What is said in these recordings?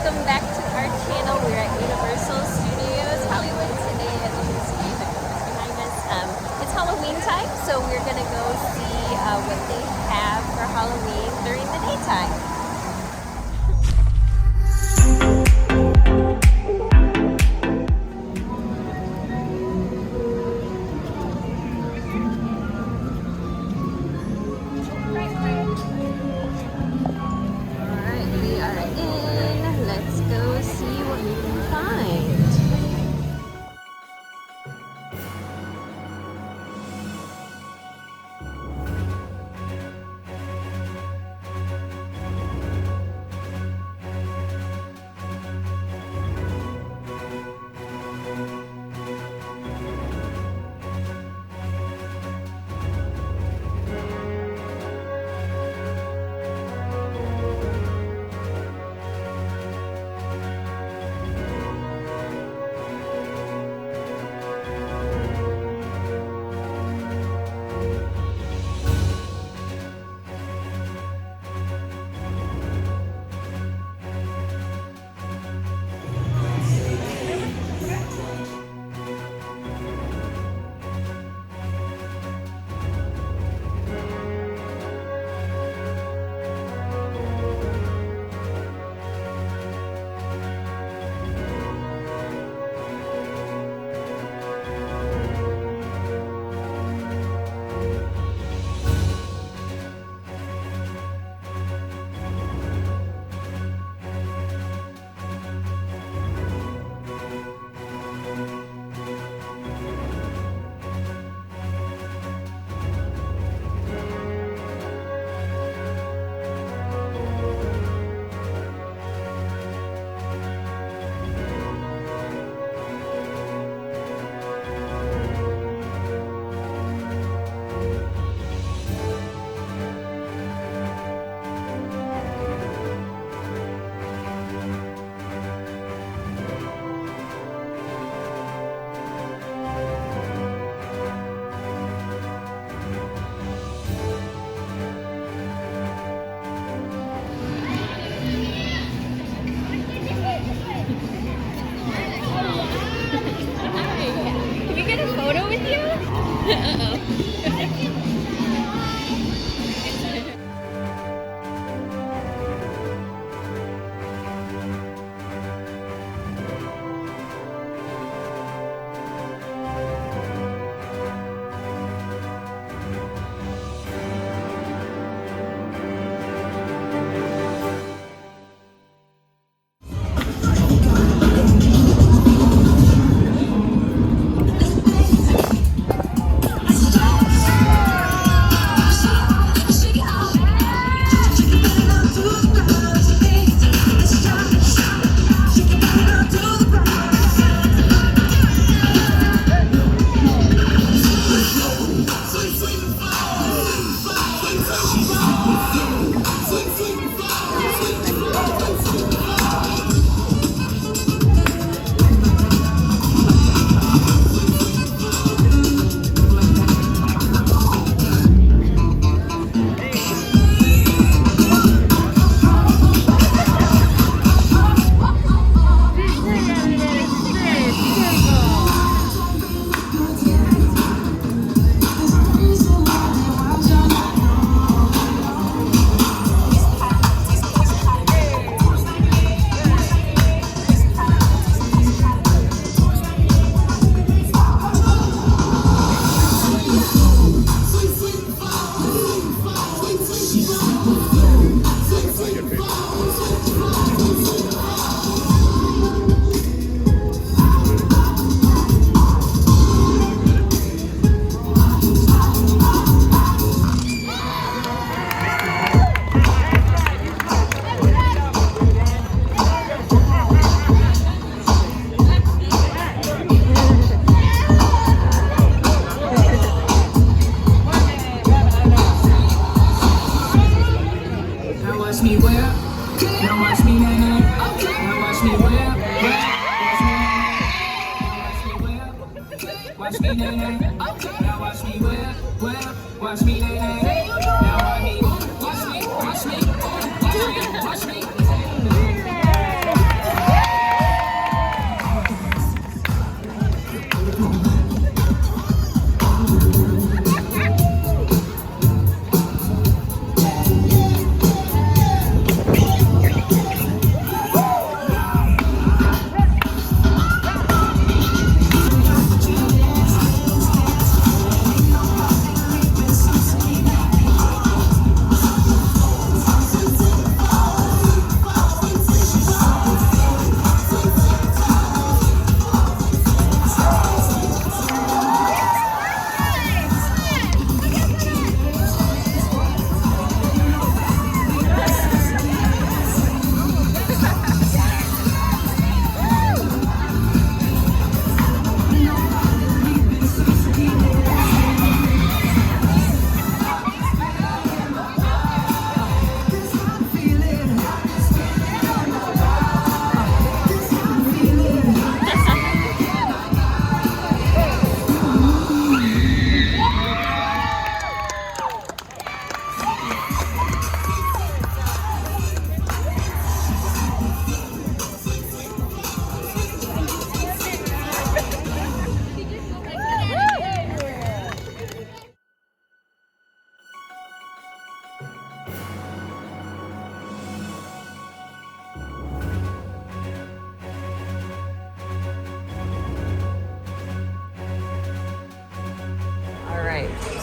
welcome back to our channel. We're at Universal Studios Hollywood today. As you can see, the cameras behind us. It's Halloween time, so we're gonna go see what they have for Halloween during the daytime. Can we get a photo with you? Watch me nay nay. Now watch me whip. Watch me nay nay. Now watch me.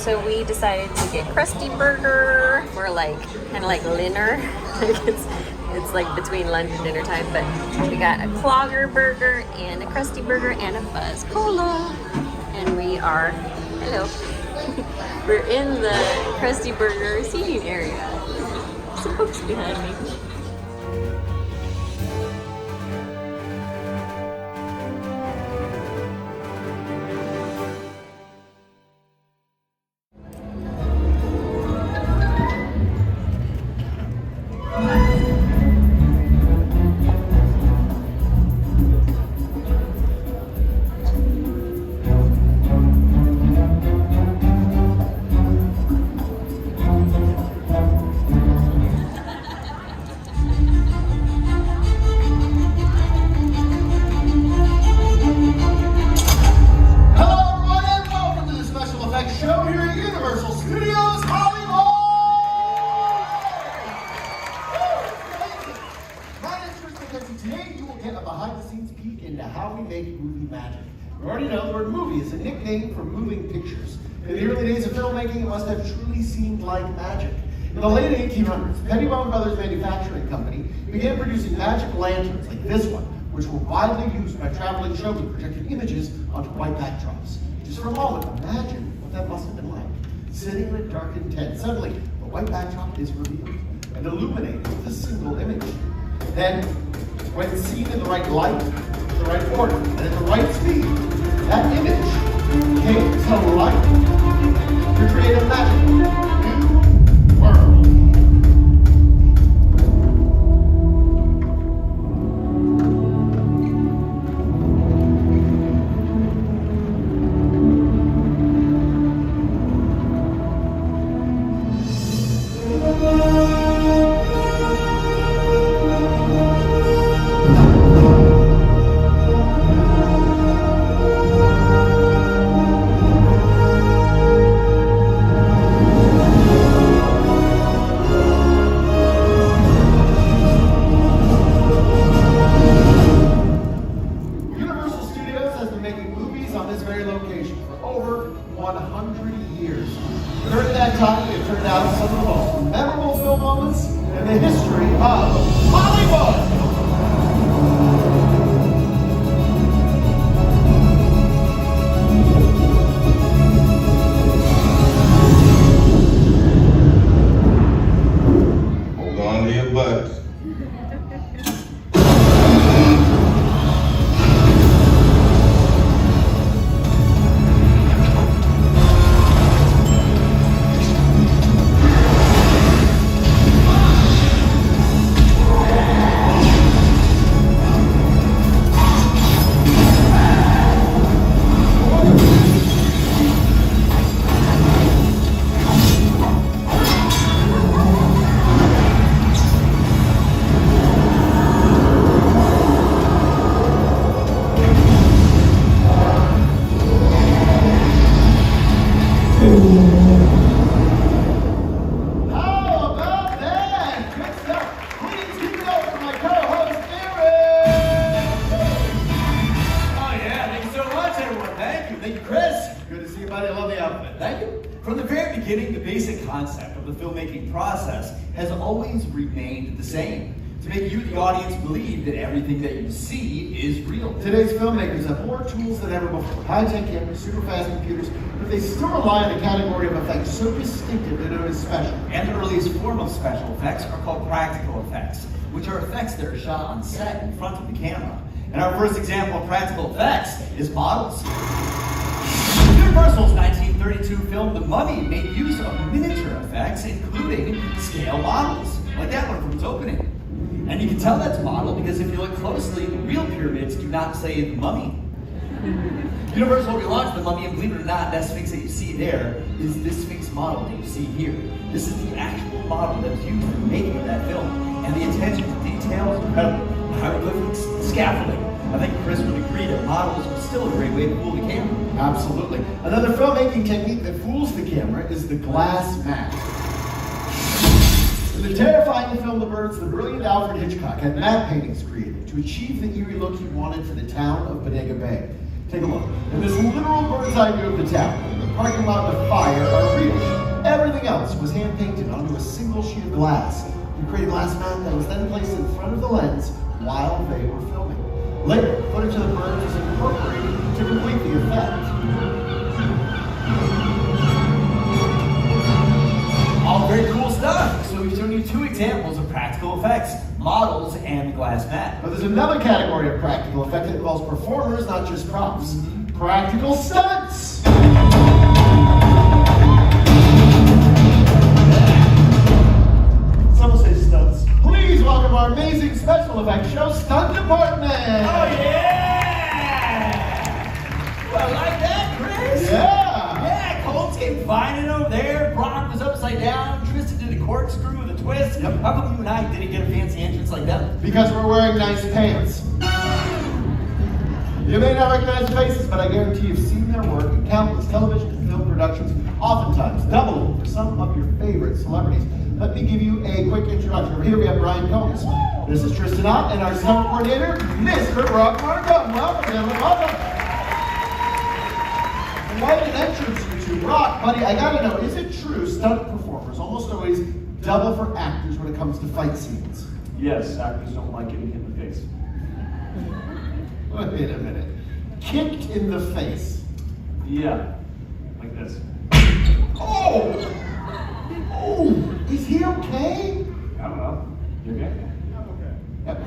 So we decided to get Krusty Burger. We're like kind of like dinner. It's like between lunch and dinner time, but we got a Clogger Burger and a Krusty Burger and a Buzz Cola. And we are, hello, we're in the Krusty Burger seating area. Some folks behind me. We already know the word movie is a nickname for moving pictures. In the early days of filmmaking, it must have truly seemed like magic. In the late 1800s, Pettibone Brothers Manufacturing Company began producing magic lanterns like this one, which were widely used by traveling showmen projecting images onto white backdrops. Just for a moment, imagine what that must have been like. Sitting in a darkened tent, suddenly the white backdrop is revealed and illuminated with a single image. Then, when seen in the right light, the right order, and at the right speed, that image came to life to create a magical new world. During that time, it turned out some of the most memorable film moments in the history of Hollywood. Hold on to your butts. How about that? Good stuff. Please keep it up for my co-host, Aaron. Oh yeah, thank you so much, everyone. Thank you. Thank you, Chris. Good to see you, buddy. I love the outfit. Thank you. From the very beginning, the basic concept of the filmmaking process has always remained the same. To make you, the audience, believe that everything that you see is real. Today's filmmakers have more tools than ever before. High-tech cameras, super fast computers, but they still rely on a category of effects so distinctive they're known as special. And the earliest form of special effects are called practical effects, which are effects that are shot on set in front of the camera. And our first example of practical effects is models. Universal's 1932 film The Mummy made use of miniature effects, including scale models, like that one from its opening. And you can tell that's a model because if you look closely, the real pyramids do not say The Mummy. Universal relaunched The Mummy, and believe it or not, that Sphinx that you see there is this Sphinx model that you see here. This is the actual model that was used in the making of that film. And the attention to detail is incredible. Hieroglyphics, scaffolding. I think Chris would agree that models are still a great way to fool the camera. Absolutely. Another filmmaking technique that fools the camera is the glass mask. In the terrifying film The Birds, the brilliant Alfred Hitchcock had matte paintings created to achieve the eerie look he wanted for the town of Bodega Bay. Take a look. In this literal bird's eye view of the town, the parking lot to fire are real. Everything else was hand-painted onto a single sheet of glass. You create a glass mat that was then placed in front of the lens while they were filming. Later, footage of the birds was incorporated to complete the effect. All very cool stuff. So we've shown you two examples of practical effects, models and the glass mat. But there's another category of practical effect that involves performers, not just props. Practical stunts! Someone say stunts. Please welcome our amazing special effects show stunt department! Oh yeah! Well, I like that, Chris. Yeah! Yeah, Colts came flying in over there. Brock was upside down. Tristan did a corkscrew with a twist. Yep. How come you and I didn't get a fancy entrance like that? Because we're wearing nice pants. You may not recognize the faces, but I guarantee you've seen their work in countless television and film productions, oftentimes doubling for some of your favorite celebrities. Let me give you a quick introduction. Over here we have Brian Combs. This is Tristan Ott and our stunt coordinator, Mr. Brock Markham. Welcome, gentlemen. Welcome. And what an entrance, you two. Brock, buddy, I gotta know, is it true stunt performers almost always double for actors when it comes to fight scenes? Yes, actors don't like getting hit in the face. Wait a minute. Kicked in the face. Yeah, like this. Oh! Oh! Is he okay? I don't know. You okay? Yep.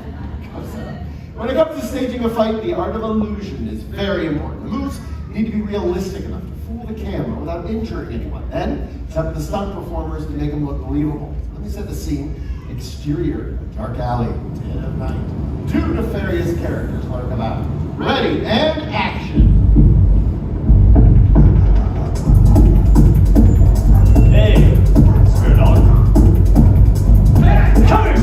When it comes to staging a fight, the art of illusion is very important. The moves need to be realistic enough to fool the camera without injuring anyone. Then, it's up to the stunt performers to make them look believable. Let me set the scene. Exterior, dark alley, dead of night. Two nefarious characters lurk about. Ready, and action! Hey, spirit dog. Come here!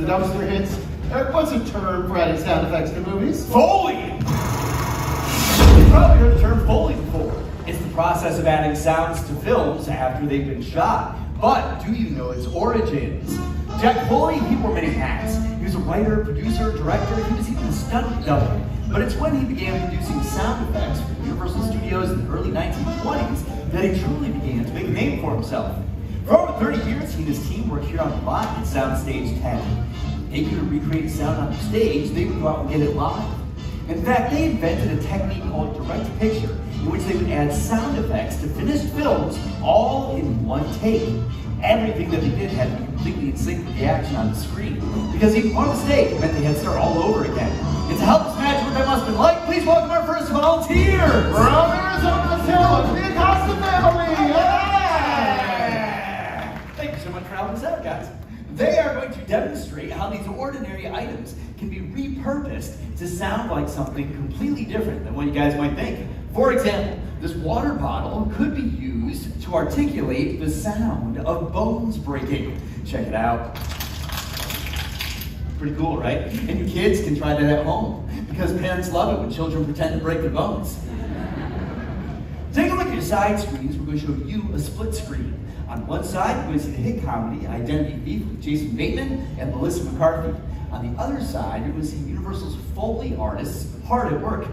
Dumpster hits. Eric, what's a term for adding sound effects to movies? Foley! You've probably heard the term Foley before. It's the process of adding sounds to films after they've been shot. But do you know its origins? Jack Foley, he wore many hats. He was a writer, producer, director, he was even a stunt double. But it's when he began producing sound effects for Universal Studios in the early 1920s that he truly began to make a name for himself. For over 30 years, he and his team worked here on the lot at Soundstage 10. They could recreate sound on the stage, they would go out and get it live. In fact, they invented a technique called direct picture, in which they would add sound effects to finished films all in one take. Everything that they did had to be completely in sync with the action on the screen, because even one mistake meant they had to start all over again. And to help us imagine what that must have been like, please welcome our first volunteer! From Arizona Hill, the Acosta family! Yeah! Thank you so much for helping us out, guys. They are going to demonstrate how these ordinary items can be repurposed to sound like something completely different than what you guys might think. For example, this water bottle could be used to articulate the sound of bones breaking. Check it out. Pretty cool, right? And you kids can try that at home, because parents love it when children pretend to break their bones. Take a look at your side screens. We're going to show you a split screen. On one side, we're going to see the hit comedy Identity Thief with Jason Bateman and Melissa McCarthy. On the other side, you're going to see Universal's Foley artists hard at work.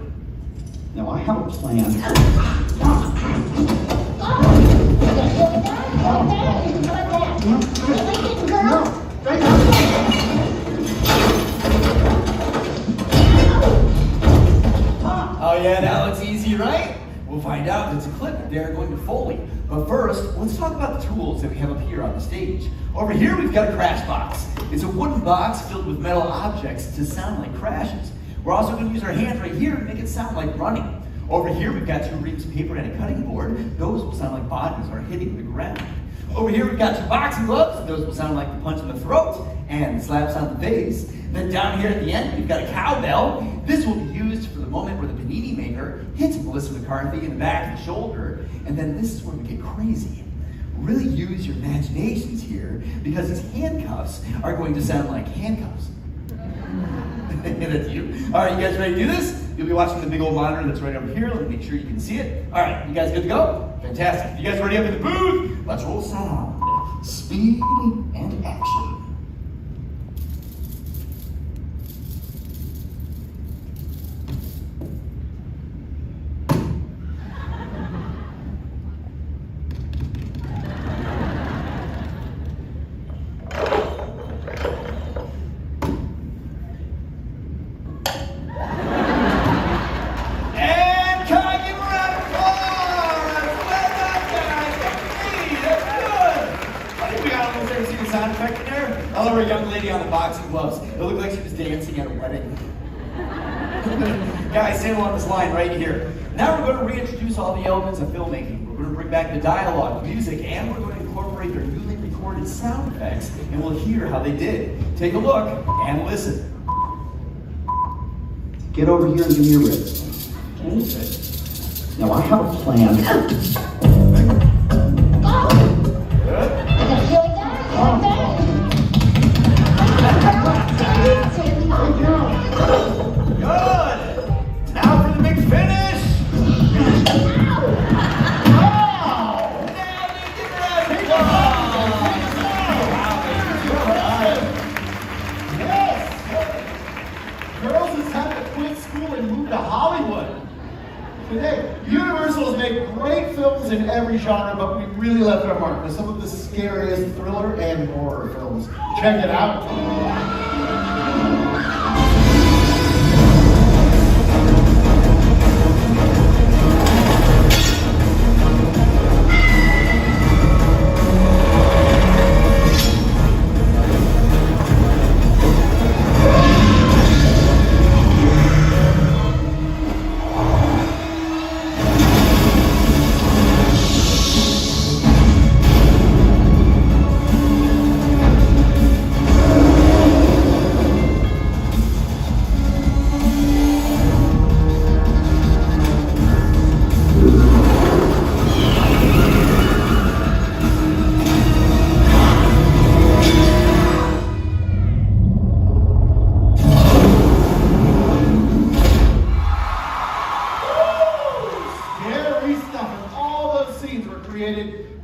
Now I have a plan. No. yeah, that looks easy, right? We'll find out. It's a clip that they're going to Foley. But first, let's talk about the tools that we have up here on the stage. Over here, we've got a crash box. It's a wooden box filled with metal objects to sound like crashes. We're also going to use our hands right here to make it sound like running. Over here, we've got 2 reams of paper and a cutting board. Those will sound like bodies are hitting the ground. Over here, we've got 2 boxing gloves. Those will sound like the punch in the throat and slaps on the face. Then down here at the end, we've got a cowbell. This will be used for the moment where the panini maker hits Melissa McCarthy in the back of the shoulder. And then this is where we get crazy. Really use your imaginations here, because these handcuffs are going to sound like handcuffs. That's you. All right, you guys ready to do this? You'll be watching the big old monitor that's right over here. Let me make sure you can see it. All right, you guys good to go? Fantastic. You guys ready up in the booth? Let's roll sound, speed, and action. I love our young lady on the boxing gloves. It looked like she was dancing at a wedding. Guys, stay along this line right here. Now we're going to reintroduce all the elements of filmmaking. We're going to bring back the dialogue, music, and we're going to incorporate their newly recorded sound effects, and we'll hear how they did. Take a look and listen. Get over here and give me a wrist. Okay. Now I have a plan. Good! Now for the big finish! Wow! Yes! Girls, it's time to quit school and move to Hollywood. Today, Universal has made great films in every genre, but we really left our mark with some of the scariest thriller and horror films. Check it out.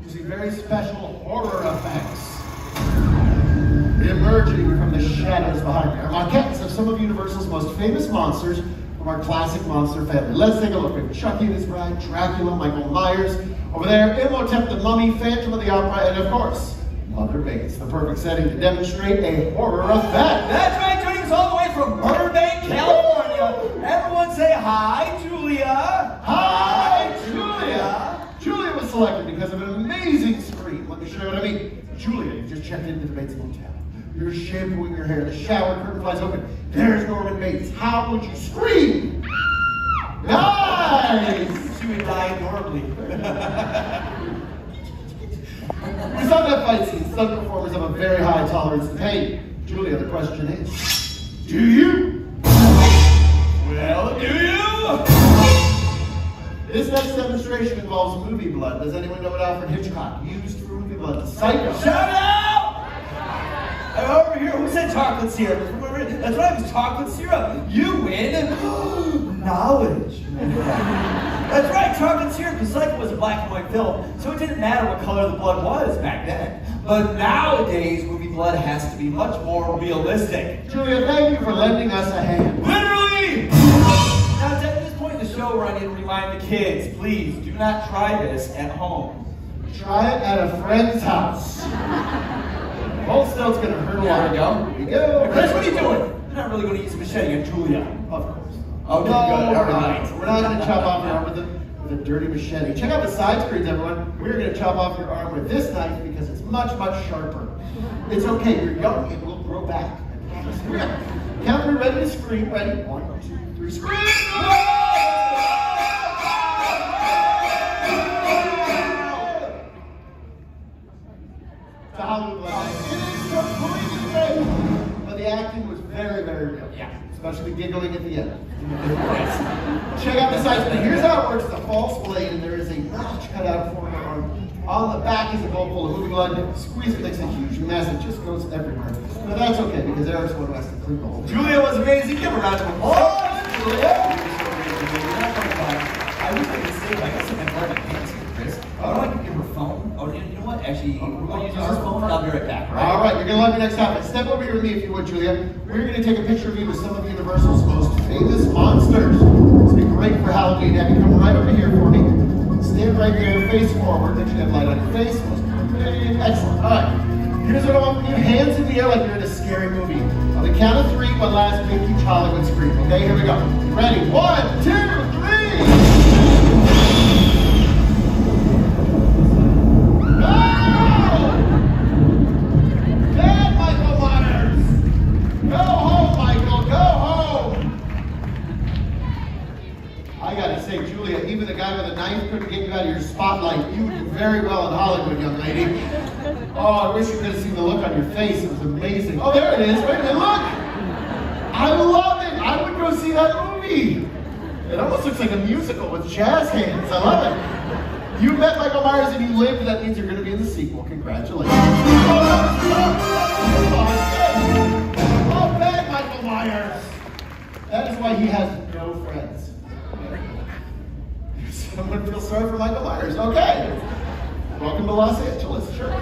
Using very special horror effects. Emerging from the shadows behind me are maquettes of some of Universal's most famous monsters from our classic monster family. Let's take a look at Chucky and his bride, Dracula, Michael Myers. Over there, Imhotep the Mummy, Phantom of the Opera, and of course, Mother Bates, the perfect setting to demonstrate a horror effect. That's right, joining us all the way from Burbank, California. Everyone say hi, Julia. Hi, Julia. Julia was selected because of an amazing scream. Let me show you what I mean. Julia, you just checked into the Bates Motel. You're shampooing your hair. The shower curtain flies open. There's Norman Bates. How would you scream? Nice! She would die adorably. We saw that fight scene. Stunt performers have a very high tolerance to pain. Julia, the question is, do you? Well, do you? This next demonstration involves movie blood. Does anyone know what Alfred Hitchcock used for movie blood? Psycho. Shout out! Over here, who said chocolate syrup? That's right, it was chocolate syrup. You win knowledge. That's right, chocolate syrup, because Psycho was a black and white film, so it didn't matter what color the blood was back then. But nowadays, movie blood has to be much more realistic. Julia, thank you for lending us a hand. Literally! Now, at this point in the show where I need to remind the kids, please do not try this at home. Try it at a friend's house. Hold still, it's gonna hurt a lot. There we go. Here we go. Chris, what are you doing? You're not really going to use a machete on Julia. Of course. Okay, good. All right. We're not going to chop off your arm with a dirty machete. Check out the side screens, everyone. We're going to chop off your arm with this knife because it's much, much sharper. It's okay. You're young. It will grow back. I promise. Count, we're ready to scream. Ready? 1, 2, 3, scream! The Hollywood legend. It is completely fake. But the acting was very, very real. Yeah. Especially giggling at the end. Check out the size. Here's how it works. It's a false blade, and there is a notch cut out for your arm. On the back is a bowl full of moving blood. Squeeze it, makes a huge mess. It just goes everywhere. But that's okay, because Eric's one who has to clean the whole thing. Julia was amazing. Give a round of applause. Julia. I wish I could say, I guess I'm part of the hands here, Chris. Oh, I can give her phone. Oh, you know what? Actually, we're going to use this phone, and I'll be right back. Right? All right, you're going to love your next topic. Step over here with me if you would, Julia. We're going to take a picture of you with some of Universal's most famous monsters. It's going to be great for Halloween. Have you come right over here for me. Stand right there, face forward. Make sure you have light on your face. Excellent. All right. Here's what I want from you. Hands in the air like you're in a scary movie. On the count of 3, one last big, huge Hollywood scream. Okay, here we go. Ready? 1, 2, 3. Even the guy with a knife couldn't get you out of your spotlight. You do very well in Hollywood, young lady. Oh, I wish you could have seen the look on your face. It was amazing. Oh, there it is. Wait a minute, look. I love it. I would go see that movie. It almost looks like a musical with jazz hands. I love it. You met Michael Myers and you lived. That means you're going to be in the sequel. Congratulations. Oh, bad Michael Myers. That is why he has no friends. Someone feels sorry for Michael Myers. Okay. Welcome to Los Angeles. Sure.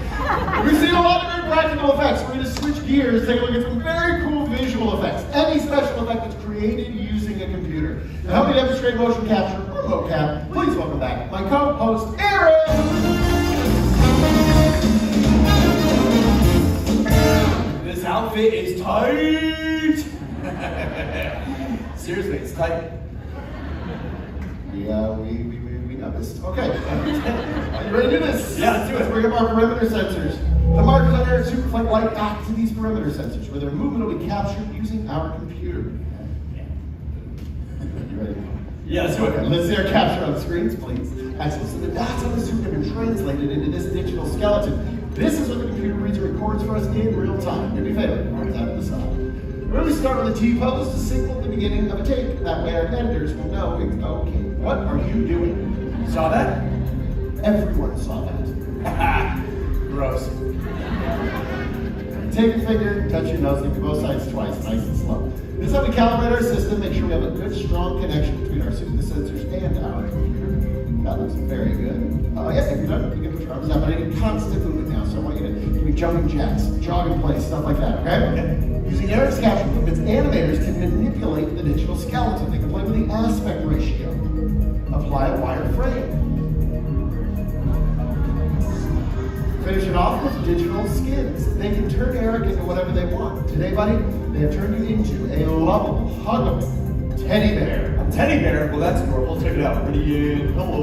We've seen a lot of very practical effects. We're going to switch gears, take a look at some very cool visual effects. Any special effect that's created using a computer. To help me demonstrate motion capture or mocap, please welcome back my co-host, Eric. This outfit is tight. Seriously, it's tight. Yeah, we noticed. Okay. Are you ready to do this? Yeah, let's do it. Let's bring up our perimeter sensors. The markers on Eric's suit reflect light back to these perimeter sensors, where their movement will be captured using our computer. You ready? Yeah, let's do it. Okay, let's see our capture on the screens, please. Excellent. So the dots on the suit have been translated into this digital skeleton. This is what the computer reads and records for us in real time. Do me a favor, mark that on the side. We're going to start with a T-pose to signal the beginning of a take. That way our editors will know it's okay. What are you doing? Saw that? Everyone saw that. Gross. Take your finger, touch your nose, look at both sides twice, nice and slow. This is how we calibrate our system, make sure we have a good, strong connection between our suit, the sensors, and our computer. That looks very good. Yeah, if you're done, you can put your arms out, but I need constant movement now, so I want you to give me jumping jacks, jog in place, stuff like that, okay? Using Eric's capture movements, animators can manipulate the digital skeleton. They can play with the aspect ratio. Apply a wireframe. Finish it off with digital skins. They can turn Eric into whatever they want. Today, buddy, they have turned you into a lovable, huggable teddy bear. A teddy bear? Well, that's adorable. Check it out. Ready in. Hello.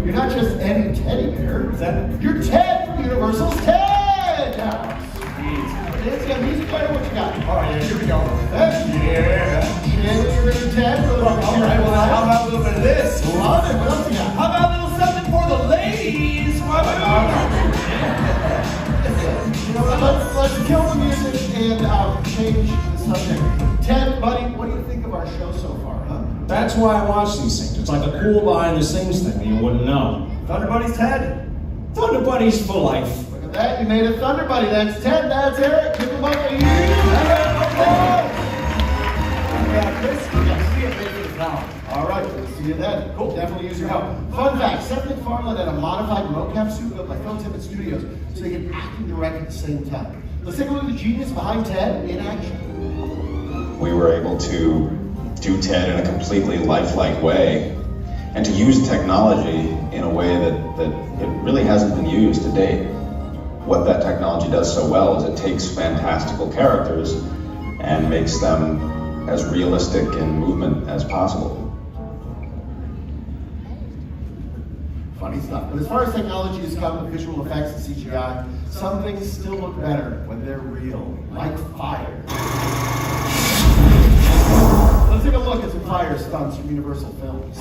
You're not just any teddy bear. Is that? You're Ted from Universal's Ted House. It's got music player. What you got? All right, here we go. Yeah. You're Ted. All right, well, how about a little bit of this? Love it. What else you got? How about a little something for the ladies? You know what, let's kill the music and change the subject. Ted, buddy, what do you think of our show so far, huh? That's why I watch these things. It's like a cool behind the scenes thing, you wouldn't know. Thunder Buddy's Ted. Thunder Buddies for life. Look at that, you made a Thunder Buddy. That's Ted, that's Eric. Give him up a huge Yeah, Chris, yeah, see it later now. All right, we'll see you then. Cool. Definitely use your help. Fun fact, Seth MacFarlane had a modified mocap suit built by Phil Tippett Studios so they could act and direct at the same time. Let's take a look at the genius behind Ted in action. We were able to do Ted in a completely lifelike way and to use technology in a way that it really hasn't been used to date. What that technology does so well is it takes fantastical characters and makes them as realistic in movement as possible. Funny stuff. But as far as technology has come with visual effects and CGI, some things still look better when they're real, like fire. Let's take a look at some fire stunts from Universal Films.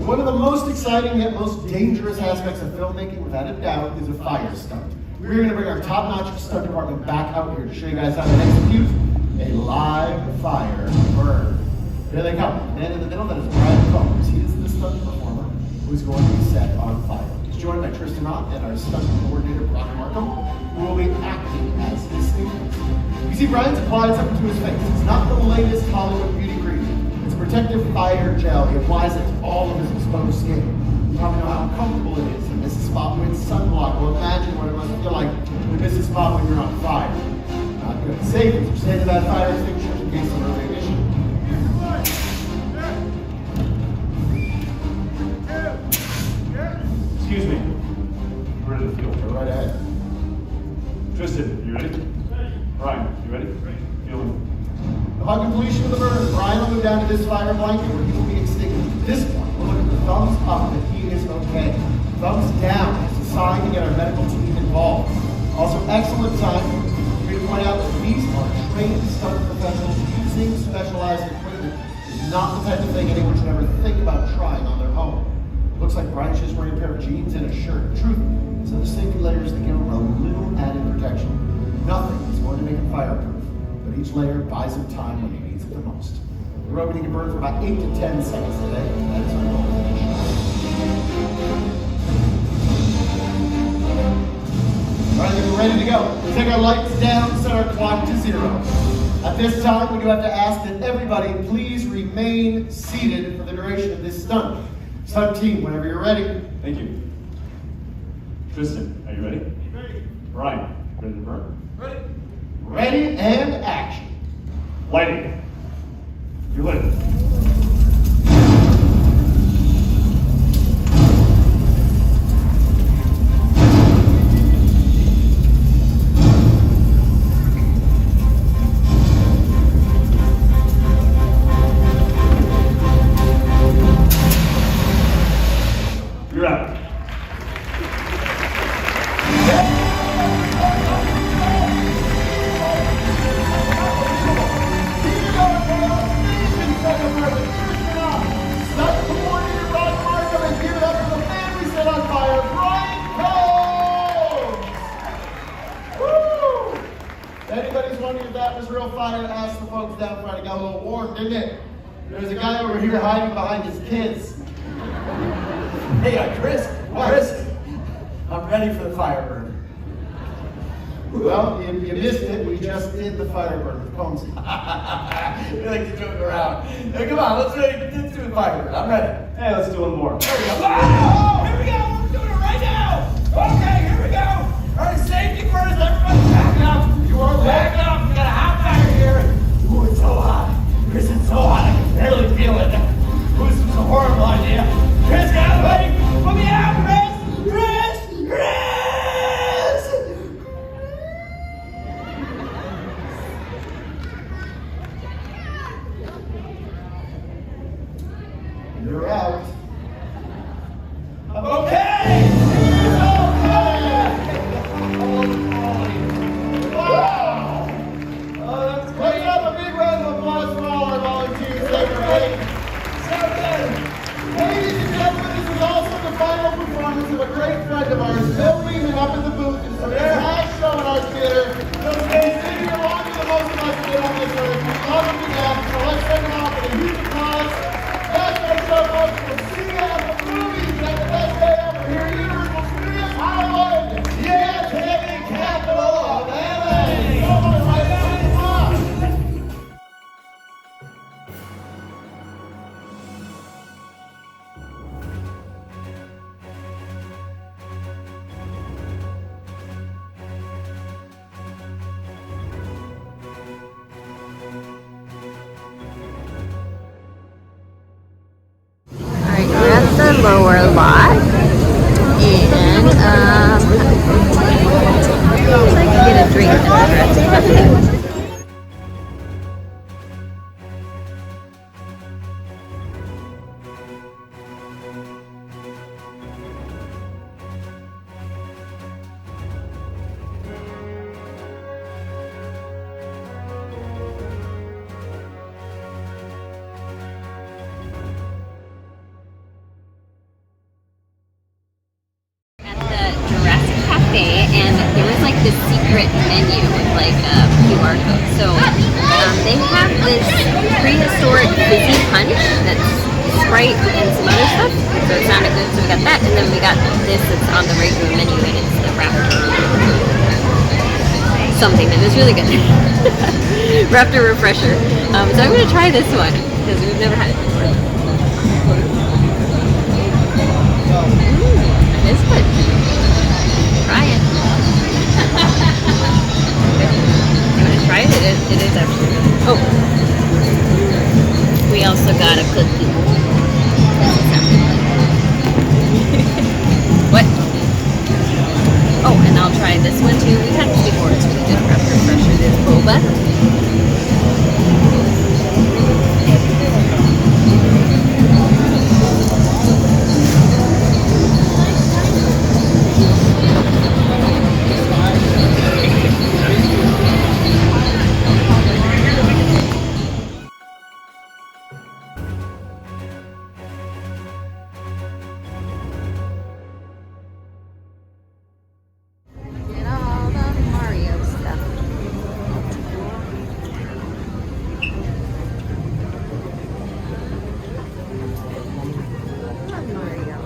One of the most exciting yet most dangerous aspects of filmmaking, without a doubt, is a fire stunt. We're going to bring our top-notch stunt department back out here to show you guys how to execute a live fire burn. Here they come. The man in the middle, that is Brian Combs. He is the stunt performer who's going to be set on fire. He's joined by Tristan Ott and our stunt coordinator, Brian Markham, who will be acting as his stings. You see, Brian's applied something to his face. It's not the latest Hollywood beauty cream. It's protective fire gel. He applies it to all of his exposed skin. You probably know how uncomfortable it is to miss a spot with sunblock. Well, imagine what it must feel like to miss a spot when you're on fire. Not good. Safe as you say to that fire extinguisher in case of early ignition. Excuse me. I'm ready to fuel. Go right ahead. Tristan, you ready? Ryan, you ready? Fueling. Upon completion of the burn, Brian will move down to this fire blanket where he will be extinguished. At this point, we'll look at the thumbs up that he is okay. Thumbs down is a sign to get our medical team involved. Also, excellent time for me to point out that these are trained stunt professionals using specialized equipment. It's not the type of thing anyone should ever think about trying on their own. It looks like Brian's just wearing a pair of jeans and a shirt. Truth, it's other safety layers that give him a little added protection. Nothing is going to make him fireproof, but each layer buys him time when he needs it the most. We're opening to burn for about 8 to 10 seconds today. That is our goal for the show. All right, then we're ready to go. We'll take our lights down, set our clock to 0. At this time, we do have to ask that everybody please remain seated for the duration of this stunt. Stunt team, whenever you're ready. Thank you. Tristan, are you ready? Ready. Ryan, ready to burn? Ready. Ready and action. Lighting. You're lit. You're out. Anybody's wondering if that was real fire, ask the folks down front. It got a little warm, didn't it? There's a guy over here hiding behind his kids. Hey, Chris, I'm ready for the fire burn. Well, you missed it. We just did the fire burn with Combs. We like to joke around. Hey, come on, let's do the fire burn. I'm ready. Hey, let's do one more. There we go. Oh, here we go. We're doing it right now. Okay, here we go. All right, safety first. Everybody back up. You are back up. We got a hot fire here. Ooh, it's so hot. Chris, it's so hot. I can barely feel it. Ooh, this is a horrible idea. Chris, get out of the way. Put me out, Chris. Chris. You're out. Okay. Wow! Let's have a big round of applause for all our volunteers. They were great. So good. Ladies and gentlemen, this is also the final performance of a great friend of ours, Bill Lehman, up in the booth. It's the last show in our theater. He'll stay sitting here longer than most of us did on this earth. We love him to death, so let's send him off with a huge applause. That's our show, folks. We'll see you at the movies. Have the best day ever here at Universal Studios Hollywood. Yeah, Tammy, capital of LA. Come on, right now, it's on. lower lot. And I can get a drink at the Jurassic Cafe. And there was like this secret menu with like a QR code. So they have this prehistoric fizzy punch that's Sprite and some other stuff. So it sounded good, so we got that. And then we got this that's on the regular menu, and it's the Raptor something, and it's really good. Raptor Refresher. So I'm gonna try this one because we've never had it before. It's good. Try it. I'm gonna try it. It is actually good. Oh, we also got a cookie. What? Oh, and I'll try this one too. We've had this before. It's really good. Raptor Refresher. There's boba. Get all the Mario stuff. Love Mario.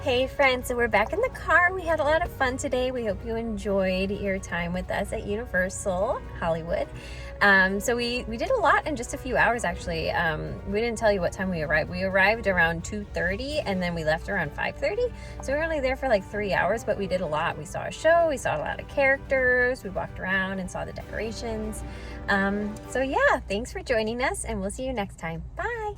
Hey friends, so we're back in the car. We had a lot of fun today. We hope you enjoyed your time with us at Universal Hollywood. So we did a lot in just a few hours actually. We didn't tell you what time we arrived. We arrived around 2:30 and then we left around 5:30. So we were only there for like 3 hours, but we did a lot. We saw a show, we saw a lot of characters, we walked around and saw the decorations. So yeah, thanks for joining us and we'll see you next time. Bye!